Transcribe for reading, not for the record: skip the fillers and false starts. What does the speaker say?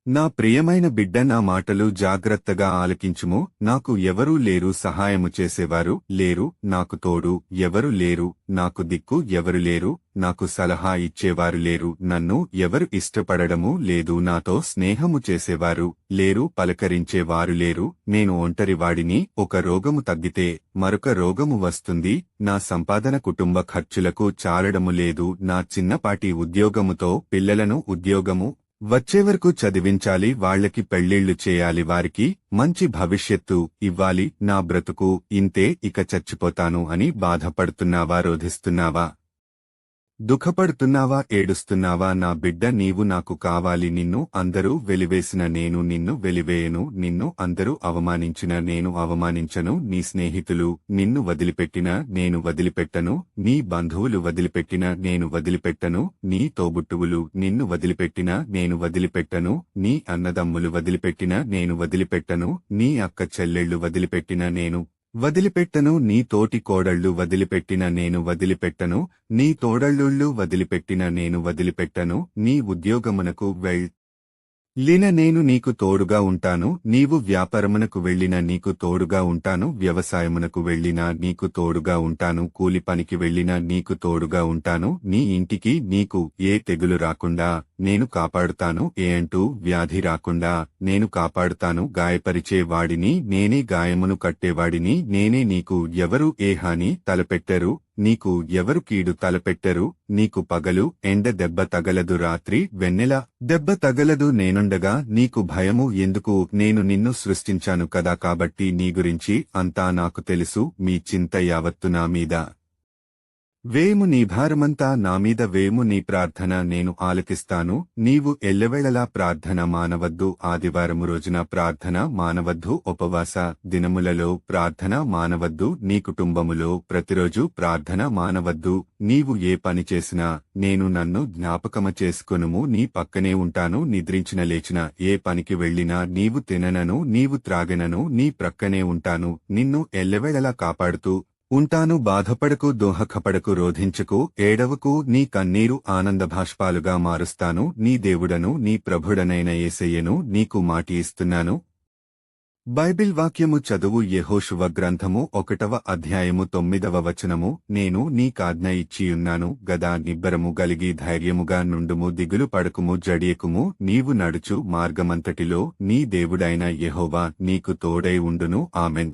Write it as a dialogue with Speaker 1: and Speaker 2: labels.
Speaker 1: నా ప్రియమైన బిడ్డ, నా మాటలు జాగ్రత్తగా ఆలకించుము. నాకు ఎవరూ లేరు, సహాయము చేసేవారు లేరు, నాకు తోడు ఎవరు లేరు, నాకు దిక్కు ఎవరు లేరు, నాకు సలహా ఇచ్చేవారు లేరు, నన్ను ఎవరు ఇష్టపడడము లేదు, నాతో స్నేహము చేసేవారు లేరు, పలకరించేవారు లేరు. నేను ఒంటరివాడిని, ఒక రోగము తగ్గితే మరొక రోగము వస్తుంది. నా సంపాదన కుటుంబ ఖర్చులకు చాలడము లేదు. నా చిన్నపాటి ఉద్యోగముతో పిల్లలను ఉద్యోగము వచ్చేవరకు చదివించాలి, వాళ్లకి పెళ్లిళ్లు చేయాలి, వారికి మంచి భవిష్యత్తు ఇవ్వాలి. నా బ్రతుకు ఇంతే, ఇక చచ్చిపోతాను అని బాధపడుతున్నావా? రోధిస్తున్నావా? దుఃఖపడుతున్నావా? ఏడుస్తున్నావా? నా బిడ్డ, నీవు నాకు కావాలి. నిన్ను అందరూ వెలివేసిన నేను నిన్ను వెలివేయను, నిన్ను అందరూ అవమానించిన నేను అవమానించను. నీ స్నేహితులు నిన్ను వదిలిపెట్టిన నేను వదిలిపెట్టను, నీ బంధువులు వదిలిపెట్టిన నేను వదిలిపెట్టను, నీ తోబుట్టువులు నిన్ను వదిలిపెట్టిన నేను వదిలిపెట్టను, నీ అన్నదమ్ములు వదిలిపెట్టిన నేను వదిలిపెట్టను, నీ అక్క చెల్లెళ్లు వదిలిపెట్టిన నేను వదిలిపెట్టను, నీ తోటి కోడళ్లు వదిలిపెట్టిన నేను వదిలిపెట్టను, నీ తోడళ్ళుళ్ళు వదిలిపెట్టిన నేను వదిలిపెట్టను. నీ ఉద్యోగమునకు లిన నేను నీకు తోడుగా ఉంటాను, నీవు వ్యాపారమునకు వెళ్లిన నీకు తోడుగా ఉంటాను, వ్యవసాయమునకు వెళ్లినా నీకు తోడుగా ఉంటాను, కూలి పనికి వెళ్లినా నీకు తోడుగా ఉంటాను. నీ ఇంటికి నీకు ఏ తెగులు రాకుండా నేను కాపాడుతాను, ఏ అంటూ వ్యాధి రాకుండా నేను కాపాడుతాను. గాయపరిచే వాడిని నేనే, గాయమును కట్టేవాడిని నేనే. నీకు ఎవరు ఏ హాని తలపెట్టరు, నీకు ఎవరు కీడు తలపెట్టరు. నీకు పగలు ఎండ దెబ్బ తగలదు, రాత్రి వెన్నెల దెబ్బ తగలదు. నేనుండగా నీకు భయము ఎందుకు? నేను నిన్ను సృష్టించాను కదా, కాబట్టి నీ గురించి అంతా నాకు తెలుసు. మీ చింత యావత్తు నా మీద వేము, నీ భారమంతా నామీద వేము. నీ ప్రార్థన నేను ఆలకిస్తాను. నీవు ఎల్లవేళలా ప్రార్థన మానవద్దు. ఆదివారము రోజున ప్రార్థన మానవద్దు, ఉపవాస దినములలో ప్రార్థన మానవద్దు, నీ కుటుంబములో ప్రతిరోజు ప్రార్థన మానవద్దు. నీవు ఏ పని చేసినా నేను నన్ను జ్ఞాపకమ చేసుకొనుము, నీ పక్కనే ఉంటాను. నిద్రించిన లేచిన ఏ పనికి వెళ్లినా నీవు తిననను, నీవు త్రాగనను, నీ ప్రక్కనే ఉంటాను. నిన్ను ఎల్లవేళలా కాపాడుతూ ఉంటాను. బాధపడకు, దోహకపడకు, రోధించకు, ఏడవకు. నీ కన్నీరు ఆనందభాష్పాలుగా మారుస్తాను. నీ దేవుడను నీ ప్రభుడనైన యేసయ్యను నీకు మాటి ఇస్తున్నాను. బైబిల్ వాక్యము చదువు. యెహోషువ గ్రంథము 1వ అధ్యాయము 9వ వచనము. నేను నీకాజ్ఞ ఇచ్చియున్నాను గదా, నిబ్బరము గలిగి ధైర్యముగా నుండుము, దిగులు పడకుము, జడియకుము. నీవు నడుచు మార్గమంతటిలో నీ దేవుడైన యెహోవా నీకు తోడై ఉండును. ఆమెన్.